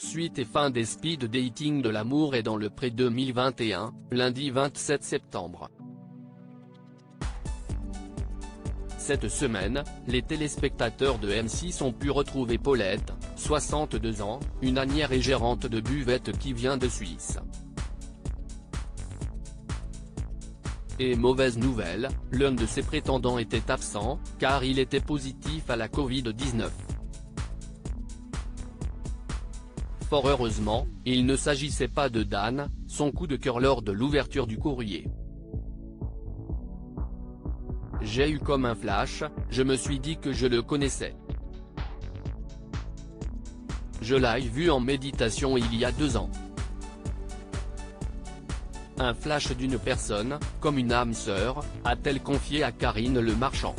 suite et fin des speed dating de l'amour et dans le pré 2021, lundi 27 septembre. Cette semaine, les téléspectateurs de M6 ont pu retrouver Paulette, 62 ans, une ânière et gérante de buvette qui vient de Suisse. Et mauvaise nouvelle, l'un de ses prétendants était absent, car il était positif à la Covid-19. Fort heureusement, il ne s'agissait pas de Dan, son coup de cœur lors de l'ouverture du courrier. J'ai eu comme un flash, je me suis dit que je le connaissais. Je l'ai vu en méditation il y a 2 ans. Un flash d'une personne, comme une âme sœur, a-t-elle confié à Karine Le Marchand.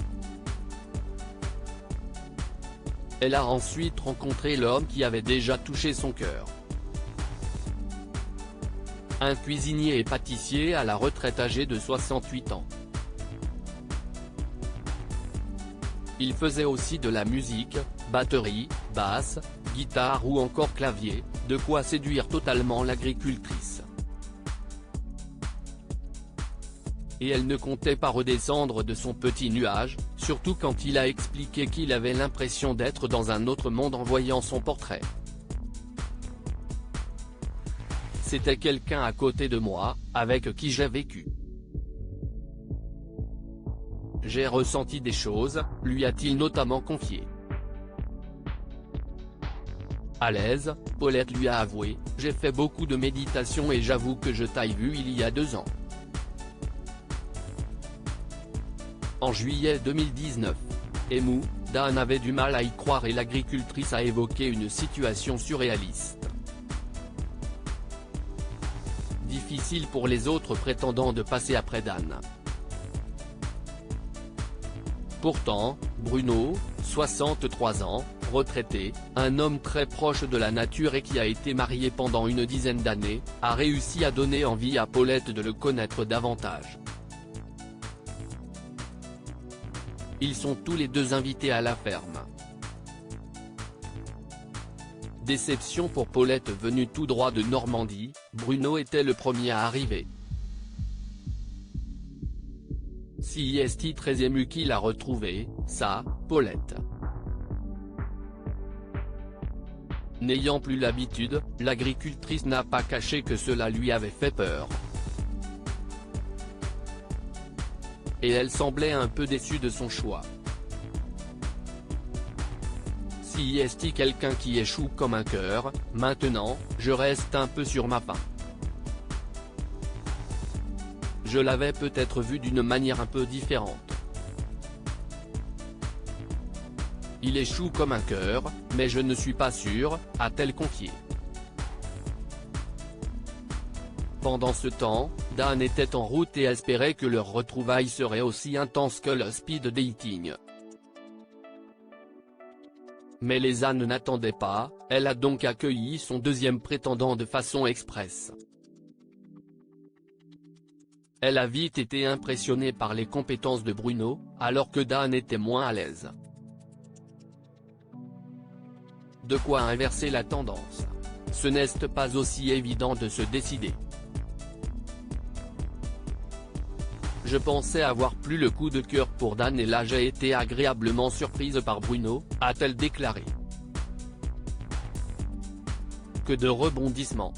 Elle a ensuite rencontré l'homme qui avait déjà touché son cœur. Un cuisinier et pâtissier à la retraite âgé de 68 ans. Il faisait aussi de la musique, batterie, basse, guitare ou encore clavier, de quoi séduire totalement l'agricultrice. Et elle ne comptait pas redescendre de son petit nuage, surtout quand il a expliqué qu'il avait l'impression d'être dans un autre monde en voyant son portrait. C'était quelqu'un à côté de moi, avec qui j'ai vécu. J'ai ressenti des choses, lui a-t-il notamment confié. À l'aise, Paulette lui a avoué, j'ai fait beaucoup de méditation et j'avoue que je t'ai vu il y a 2 ans. En juillet 2019. Émou, Dan avait du mal à y croire et l'agricultrice a évoqué une situation surréaliste. Difficile pour les autres prétendants de passer après Dan. Pourtant, Bruno, 63 ans, retraité, un homme très proche de la nature et qui a été marié pendant une dizaine d'années, a réussi à donner envie à Paulette de le connaître davantage. Ils sont tous les deux invités à la ferme. Déception pour Paulette venue tout droit de Normandie, Bruno était le premier à arriver. Si est très ému qu'il a retrouvé, ça, Paulette. N'ayant plus l'habitude, l'agricultrice n'a pas caché que cela lui avait fait peur. Et elle semblait un peu déçue de son choix. Si est quelqu'un qui échoue comme un cœur, maintenant, je reste un peu sur ma faim. Je l'avais peut-être vu d'une manière un peu différente. Il échoue comme un cœur, mais je ne suis pas sûr, a-t-elle confié. Pendant ce temps, Dan était en route et espérait que leur retrouvaille serait aussi intense que le speed dating. Mais les ânes n'attendaient pas, elle a donc accueilli son deuxième prétendant de façon express. Elle a vite été impressionnée par les compétences de Bruno, alors que Dan était moins à l'aise. De quoi inverser la tendance. Ce n'est pas aussi évident de se décider. Je pensais avoir plus le coup de cœur pour Dan et là j'ai été agréablement surprise par Bruno, a-t-elle déclaré. Que de rebondissements.